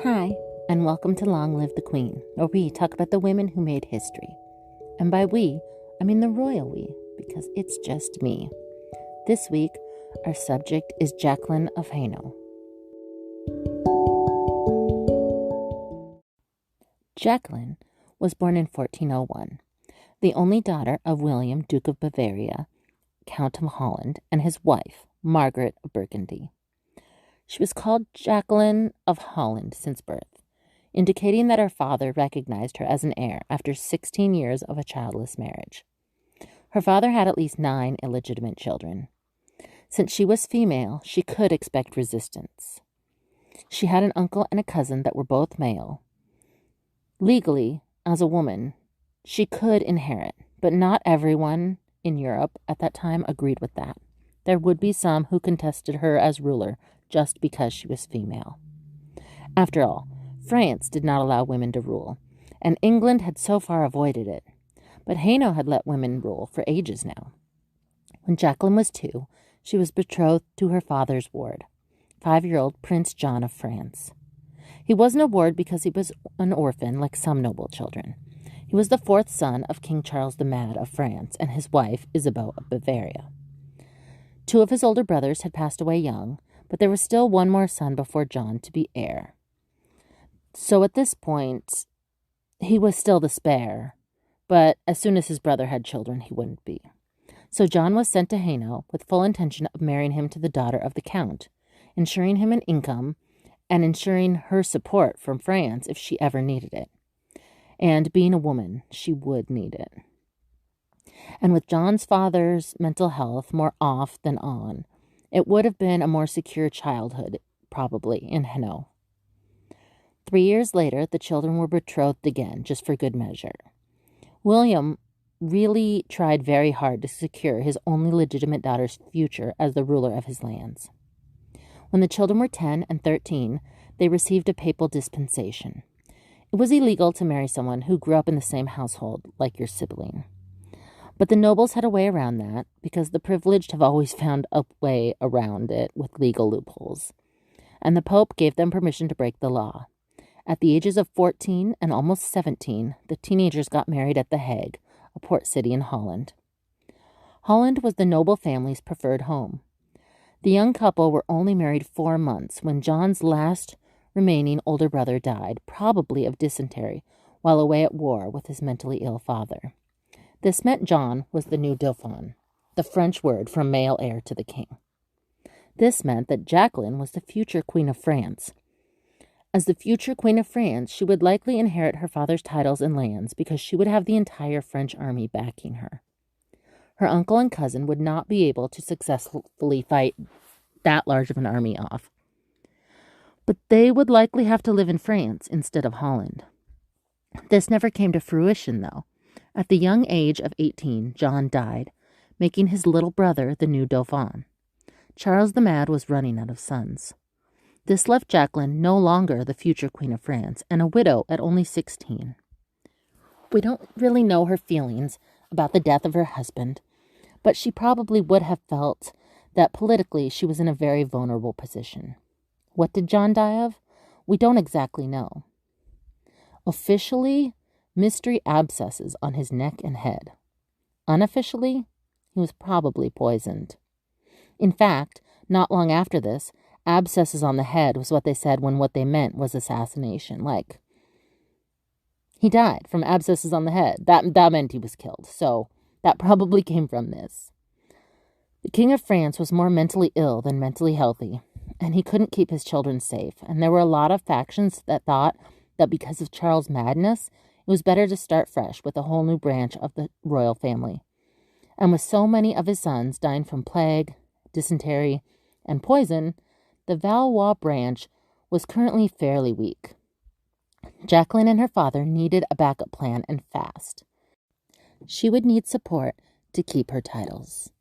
Hi, and welcome to Long Live the Queen, where we talk about the women who made history. And by we, I mean the royal we, because it's just me. This week, our subject is Jacqueline of Hainault. Jacqueline was born in 1401, the only daughter of William, Duke of Bavaria, Count of Holland, and his wife, Margaret of Burgundy. She was called Jacqueline of Holland since birth, indicating that her father recognized her as an heir after 16 years of a childless marriage. Her father had at least 9 illegitimate children. Since she was female, she could expect resistance. She had an uncle and a cousin that were both male. Legally, as a woman, she could inherit, but not everyone in Europe at that time agreed with that. There would be some who contested her as ruler just because she was female. After all, France did not allow women to rule, and England had so far avoided it. But Hainault had let women rule for ages now. When Jacqueline was 2, she was betrothed to her father's ward, 5-year-old Prince John of France. He wasn't a ward because he was an orphan like some noble children. He was the 4th son of King Charles the Mad of France and his wife Isabeau of Bavaria. 2 of his older brothers had passed away young, but there was still one more son before John to be heir. So at this point, he was still the spare, but as soon as his brother had children, he wouldn't be. So John was sent to Hainault with full intention of marrying him to the daughter of the Count, ensuring him an income and ensuring her support from France if she ever needed it. And being a woman, she would need it. And with John's father's mental health more off than on, it would have been a more secure childhood, probably, in Hainault. 3 years later, the children were betrothed again, just for good measure. William really tried very hard to secure his only legitimate daughter's future as the ruler of his lands. When the children were 10 and 13, they received a papal dispensation. It was illegal to marry someone who grew up in the same household, like your sibling. But the nobles had a way around that, because the privileged have always found a way around it with legal loopholes. And the Pope gave them permission to break the law. At the ages of 14 and almost 17, the teenagers got married at The Hague, a port city in Holland. Holland was the noble family's preferred home. The young couple were only married 4 months when John's last remaining older brother died, probably of dysentery, while away at war with his mentally ill father. This meant John was the new Dauphin, the French word for male heir to the king. This meant that Jacqueline was the future Queen of France. As the future Queen of France, she would likely inherit her father's titles and lands because she would have the entire French army backing her. Her uncle and cousin would not be able to successfully fight that large of an army off. But they would likely have to live in France instead of Holland. This never came to fruition, though. At the young age of 18, John died, making his little brother the new Dauphin. Charles the Mad was running out of sons. This left Jacqueline no longer the future Queen of France and a widow at only 16. We don't really know her feelings about the death of her husband, but she probably would have felt that politically she was in a very vulnerable position. What did John die of? We don't exactly know. Officially, mystery abscesses on his neck and head. Unofficially, he was probably poisoned. In fact, not long after this, abscesses on the head was what they said when what they meant was assassination. Like, he died from abscesses on the head. That meant he was killed. So that probably came from this. The King of France was more mentally ill than mentally healthy, and he couldn't keep his children safe. And there were a lot of factions that thought that because of Charles' madness, it was better to start fresh with a whole new branch of the royal family. And with so many of his sons dying from plague, dysentery, and poison, the Valois branch was currently fairly weak. Jacqueline and her father needed a backup plan, and fast. She would need support to keep her titles.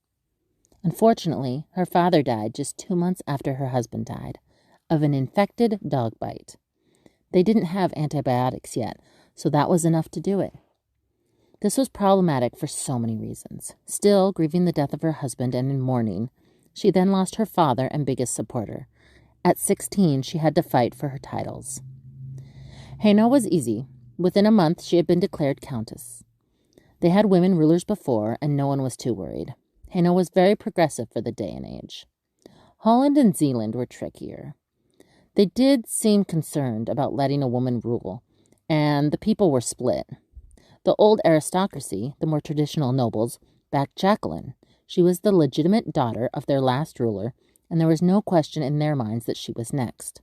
Unfortunately, her father died just 2 months after her husband died, of an infected dog bite. They didn't have antibiotics yet, so that was enough to do it. This was problematic for so many reasons. Still grieving the death of her husband and in mourning, she then lost her father and biggest supporter. At 16, she had to fight for her titles. Hainault was easy. Within a month, she had been declared countess. They had women rulers before, and no one was too worried. Hainault was very progressive for the day and age. Holland and Zealand were trickier. They did seem concerned about letting a woman rule, and the people were split. The old aristocracy, the more traditional nobles, backed Jacqueline. She was the legitimate daughter of their last ruler, and there was no question in their minds that she was next.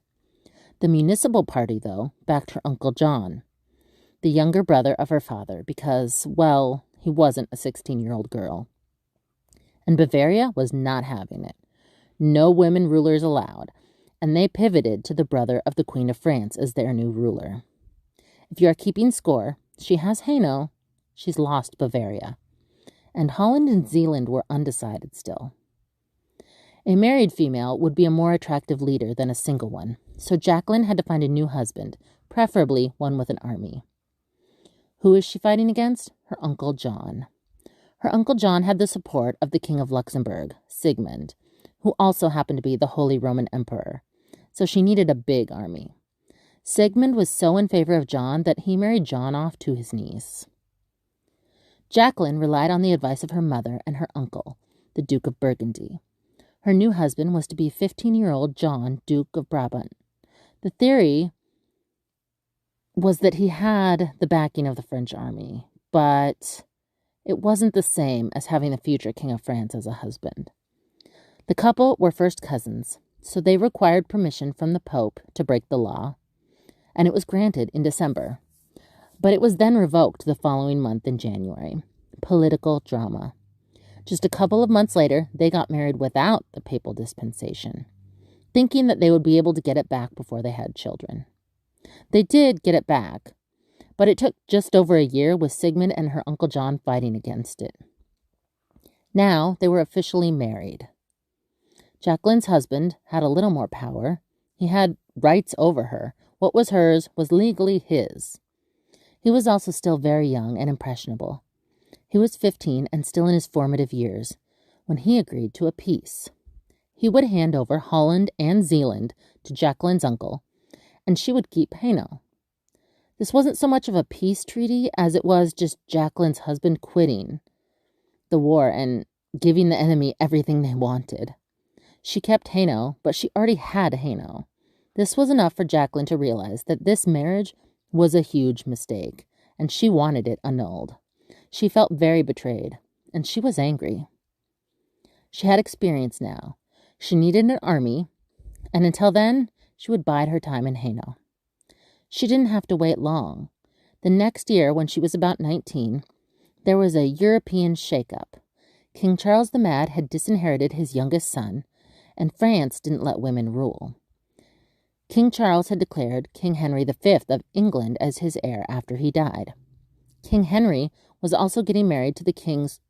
The municipal party, though, backed her Uncle John, the younger brother of her father, because, well, he wasn't a 16-year-old girl. And Bavaria was not having it. No women rulers allowed, and they pivoted to the brother of the Queen of France as their new ruler. If you are keeping score, she has Hainault, she's lost Bavaria. And Holland and Zealand were undecided still. A married female would be a more attractive leader than a single one, so Jacqueline had to find a new husband, preferably one with an army. Who is she fighting against? Her Uncle John. Her Uncle John had the support of the King of Luxembourg, Sigmund, who also happened to be the Holy Roman Emperor, so she needed a big army. Sigmund was so in favor of John that he married John off to his niece. Jacqueline relied on the advice of her mother and her uncle, the Duke of Burgundy. Her new husband was to be 15-year-old John, Duke of Brabant. The theory was that he had the backing of the French army, but it wasn't the same as having the future King of France as a husband. The couple were first cousins, so they required permission from the Pope to break the law, and it was granted in December. But it was then revoked the following month in January. Political drama. Just a couple of months later, they got married without the papal dispensation, thinking that they would be able to get it back before they had children. They did get it back, but it took just over a year with Sigmund and her Uncle John fighting against it. Now they were officially married. Jacqueline's husband had a little more power. He had rights over her. What was hers was legally his. He was also still very young and impressionable. He was 15 and still in his formative years when he agreed to a peace. He would hand over Holland and Zealand to Jacqueline's uncle, and she would keep Hainault. This wasn't so much of a peace treaty as it was just Jacqueline's husband quitting the war and giving the enemy everything they wanted. She kept Hainault, but she already had Hainault. This was enough for Jacqueline to realize that this marriage was a huge mistake, and she wanted it annulled. She felt very betrayed, and she was angry. She had experience now. She needed an army, and until then, she would bide her time in Hainault. She didn't have to wait long. The next year, when she was about 19, there was a European shake-up. King Charles the Mad had disinherited his youngest son, and France didn't let women rule. King Charles had declared King Henry V of England as his heir after he died. King Henry was also getting married to the king's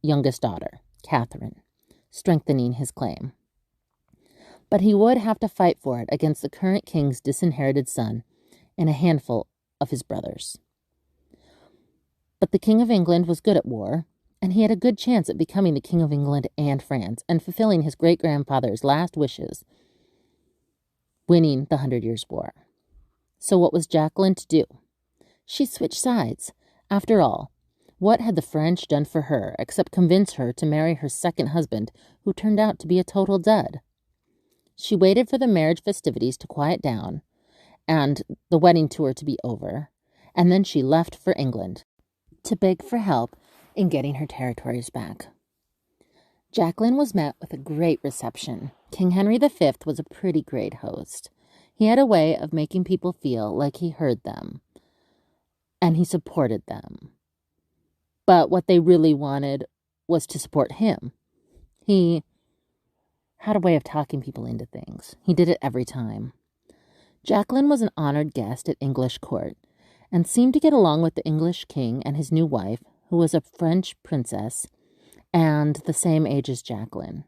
youngest daughter, Catherine, strengthening his claim. But he would have to fight for it against the current king's disinherited son and a handful of his brothers. But the King of England was good at war, and he had a good chance at becoming the King of England and France and fulfilling his great-grandfather's last wishes, winning the 100 Years' War. So what was Jacqueline to do? She switched sides. After all, what had the French done for her except convince her to marry her second husband, who turned out to be a total dud? She waited for the marriage festivities to quiet down and the wedding tour to be over, and then she left for England to beg for help in getting her territories back. Jacqueline was met with a great reception. King Henry V was a pretty great host. He had a way of making people feel like he heard them, and he supported them. But what they really wanted was to support him. He had a way of talking people into things. He did it every time. Jacqueline was an honored guest at English court and seemed to get along with the English king and his new wife, who was a French princess and the same age as Jacqueline.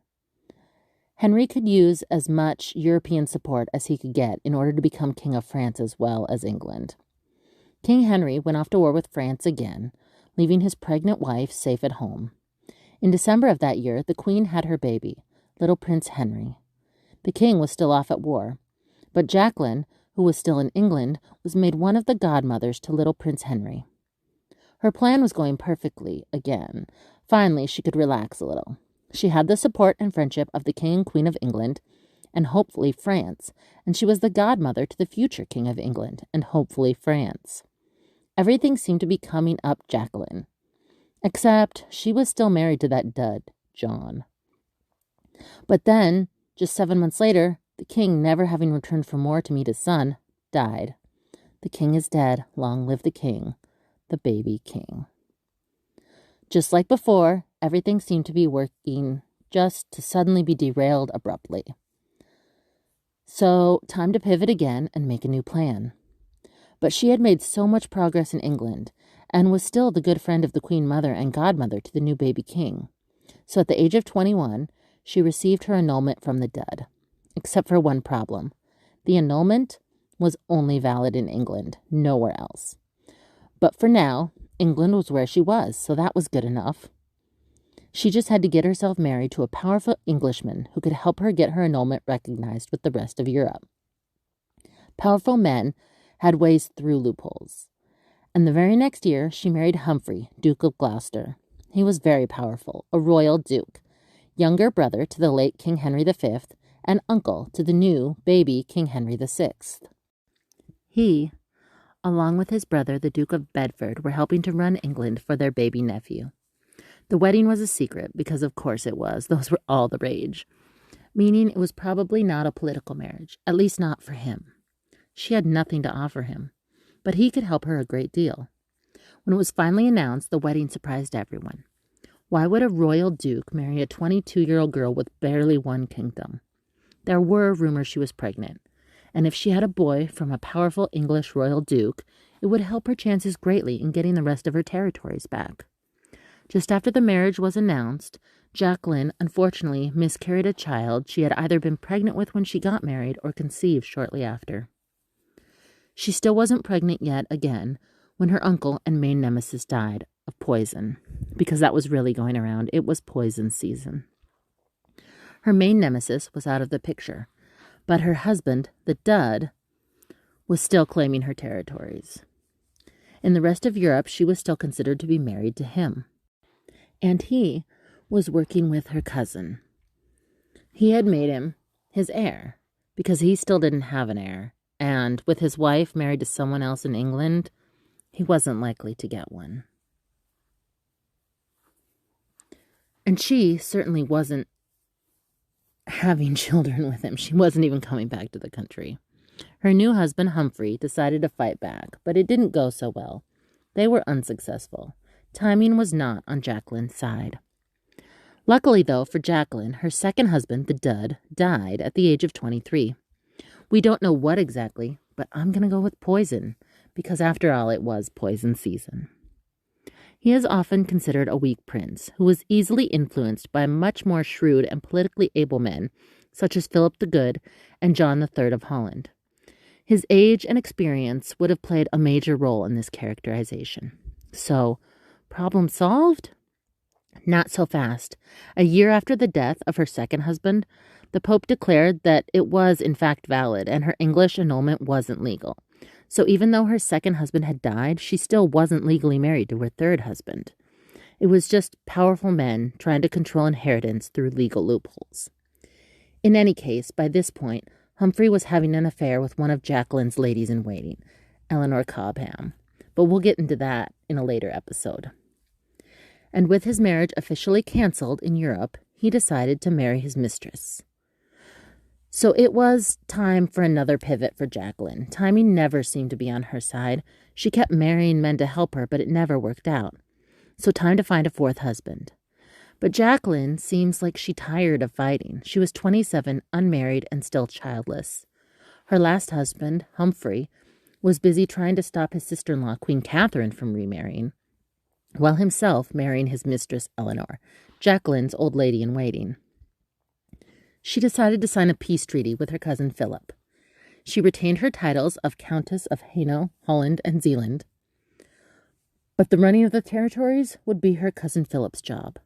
Henry could use as much European support as he could get in order to become King of France as well as England. King Henry went off to war with France again, leaving his pregnant wife safe at home. In December of that year, the Queen had her baby, little Prince Henry. The king was still off at war, but Jacqueline, who was still in England, was made one of the godmothers to little Prince Henry. Her plan was going perfectly again. Finally, she could relax a little. She had the support and friendship of the King and Queen of England, and hopefully France, and she was the godmother to the future King of England, and hopefully France. Everything seemed to be coming up Jacqueline. Except she was still married to that dud, John. But then, just 7 months later, the king, never having returned from war to meet his son, died. The king is dead. Long live the king, the baby king. Just like before, everything seemed to be working just to suddenly be derailed abruptly. So, time to pivot again and make a new plan. But she had made so much progress in England and was still the good friend of the Queen Mother and godmother to the new baby king. So at the age of 21, she received her annulment from the dud. Except for one problem. The annulment was only valid in England, nowhere else. But for now, England was where she was, so that was good enough. She just had to get herself married to a powerful Englishman who could help her get her annulment recognized with the rest of Europe. Powerful men had ways through loopholes. And the very next year, she married Humphrey, Duke of Gloucester. He was very powerful, a royal duke, younger brother to the late King Henry V, and uncle to the new baby King Henry VI. He, along with his brother, the Duke of Bedford, were helping to run England for their baby nephew. The wedding was a secret, because of course it was. Those were all the rage. Meaning it was probably not a political marriage, at least not for him. She had nothing to offer him, but he could help her a great deal. When it was finally announced, the wedding surprised everyone. Why would a royal duke marry a 22-year-old girl with barely one kingdom? There were rumors she was pregnant, and if she had a boy from a powerful English royal duke, it would help her chances greatly in getting the rest of her territories back. Just after the marriage was announced, Jacqueline unfortunately miscarried a child she had either been pregnant with when she got married or conceived shortly after. She still wasn't pregnant yet again when her uncle and main nemesis died of poison, because that was really going around. It was poison season. Her main nemesis was out of the picture, but her husband, the dud, was still claiming her territories. In the rest of Europe, she was still considered to be married to him. And he was working with her cousin. He had made him his heir, because he still didn't have an heir, and with his wife married to someone else in England, he wasn't likely to get one. And she certainly wasn't having children with him. She wasn't even coming back to the country. Her new husband, Humphrey, decided to fight back, but it didn't go so well. They were unsuccessful. Timing was not on Jacqueline's side. Luckily, though, for Jacqueline, her second husband, the dud, died at the age of 23. We don't know what exactly, but I'm going to go with poison, because after all, it was poison season. He is often considered a weak prince, who was easily influenced by much more shrewd and politically able men, such as Philip the Good and John III of Holland. His age and experience would have played a major role in this characterization. So, problem solved? Not so fast. A year after the death of her second husband, the Pope declared that it was in fact valid and her English annulment wasn't legal. So even though her second husband had died, she still wasn't legally married to her third husband. It was just powerful men trying to control inheritance through legal loopholes. In any case, by this point, Humphrey was having an affair with one of Jacqueline's ladies-in-waiting, Eleanor Cobham. But we'll get into that in a later episode. And with his marriage officially canceled in Europe, he decided to marry his mistress. So it was time for another pivot for Jacqueline. Timing never seemed to be on her side. She kept marrying men to help her, but it never worked out. So time to find a fourth husband. But Jacqueline seems like she tired of fighting. She was 27, unmarried, and still childless. Her last husband, Humphrey, was busy trying to stop his sister-in-law, Queen Catherine, from remarrying, while himself marrying his mistress, Eleanor, Jacqueline's old lady-in-waiting. She decided to sign a peace treaty with her cousin Philip. She retained her titles of Countess of Hainault, Holland, and Zealand, but the running of the territories would be her cousin Philip's job,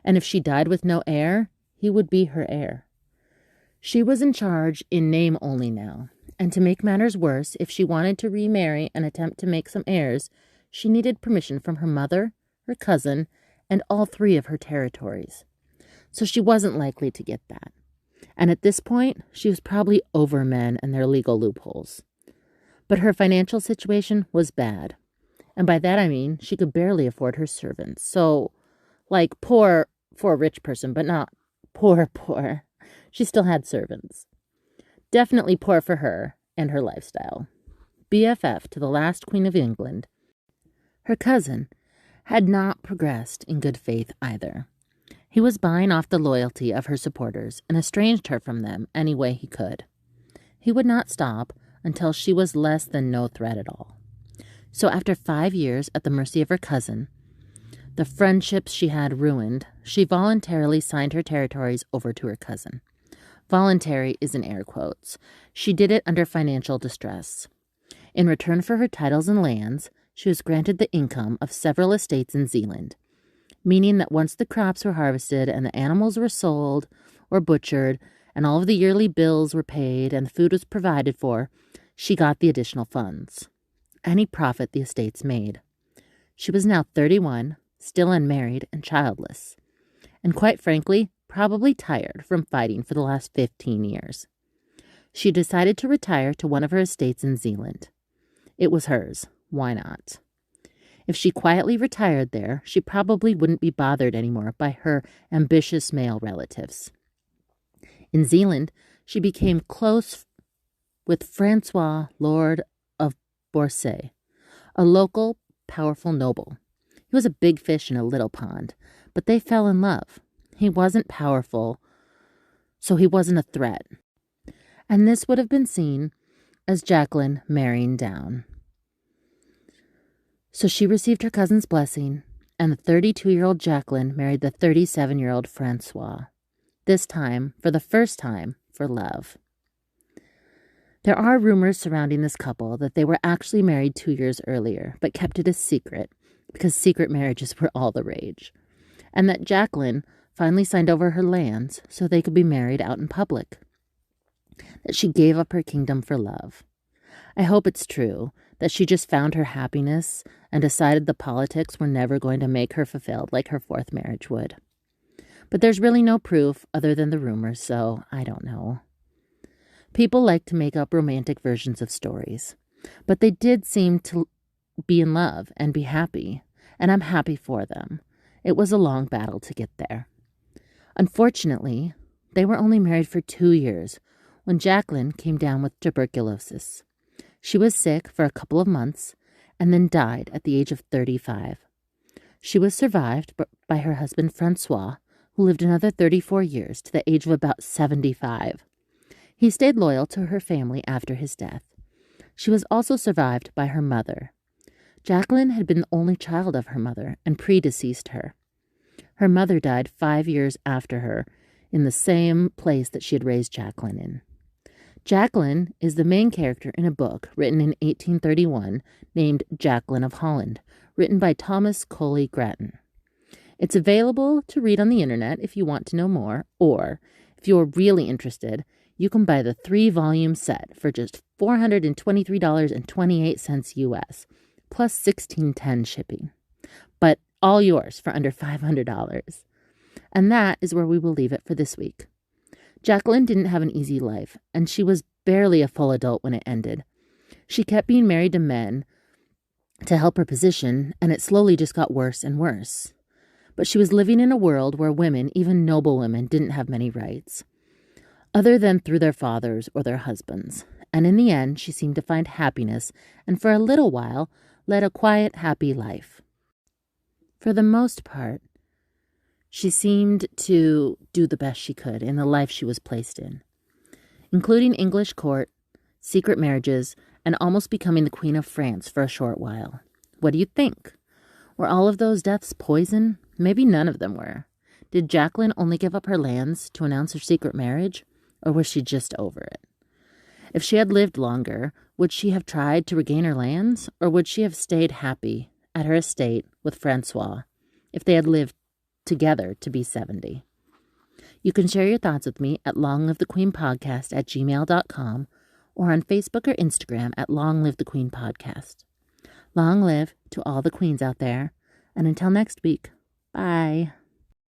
and if she died with no heir, he would be her heir. She was in charge in name only now, And to make matters worse, if she wanted to remarry and attempt to make some heirs, she needed permission from her mother, her cousin, and all 3 of her territories. So she wasn't likely to get that. And at this point, she was probably over men and their legal loopholes. But her financial situation was bad. And by that I mean she could barely afford her servants. So, like, poor for a rich person, but not poor. She still had servants. Definitely poor for her and her lifestyle. BFF to the last Queen of England, her cousin had not progressed in good faith either. He was buying off the loyalty of her supporters and estranged her from them any way he could. He would not stop until she was less than no threat at all. So after 5 years at the mercy of her cousin, the friendships she had ruined, she voluntarily signed her territories over to her cousin. Voluntary is in air quotes. She did it under financial distress. In return for her titles and lands, she was granted the income of several estates in Zealand, meaning that once the crops were harvested and the animals were sold or butchered and all of the yearly bills were paid and the food was provided for, she got the additional funds. Any profit the estates made. She was now 31, still unmarried and childless, and quite frankly, probably tired from fighting for the last 15 years. She decided to retire to one of her estates in Zealand. It was hers. Why not? If she quietly retired there, she probably wouldn't be bothered anymore by her ambitious male relatives. In Zealand, she became close with Francois, Lord of Bourset, a local, powerful noble. He was a big fish in a little pond, but they fell in love. He wasn't powerful, so he wasn't a threat. And this would have been seen as Jacqueline marrying down. So she received her cousin's blessing, and the 32-year-old Jacqueline married the 37-year-old Francois, this time, for the first time, for love. There are rumors surrounding this couple that they were actually married 2 years earlier, but kept it a secret, because secret marriages were all the rage, and that Jacqueline finally signed over her lands so they could be married out in public, that she gave up her kingdom for love. I hope it's true, that she just found her happiness and decided the politics were never going to make her fulfilled like her 4th marriage would. But there's really no proof other than the rumors, so I don't know. People like to make up romantic versions of stories, but they did seem to be in love and be happy, and I'm happy for them. It was a long battle to get there. Unfortunately, they were only married for 2 years when Jacqueline came down with tuberculosis. She was sick for a couple of months and then died at the age of 35. She was survived by her husband Francois, who lived another 34 years to the age of about 75. He stayed loyal to her family after his death. She was also survived by her mother. Jacqueline had been the only child of her mother and predeceased her. Her mother died 5 years after her in the same place that she had raised Jacqueline in. Jacqueline is the main character in a book written in 1831 named Jacqueline of Hainault, written by Thomas Coley Grattan. It's available to read on the internet if you want to know more, or if you're really interested, you can buy the 3-volume set for just $423.28 US, plus $16.10 shipping. But all yours for under $500. And that is where we will leave it for this week. Jacqueline didn't have an easy life, and she was barely a full adult when it ended. She kept being married to men to help her position, and it slowly just got worse and worse. But she was living in a world where women, even noble women, didn't have many rights, other than through their fathers or their husbands. And in the end, she seemed to find happiness, and for a little while, led a quiet, happy life. For the most part, she seemed to do the best she could in the life she was placed in, including English court, secret marriages, and almost becoming the Queen of France for a short while. What do you think? Were all of those deaths poison? Maybe none of them were. Did Jacqueline only give up her lands to announce her secret marriage, or was she just over it? If she had lived longer, would she have tried to regain her lands, or would she have stayed happy at her estate with Francois if they had lived together to be 70? You can share your thoughts with me at longlivethequeenpodcast@gmail.com or on Facebook or Instagram at Long Live the Queen Podcast. Long live to all the queens out there, and until next week, bye.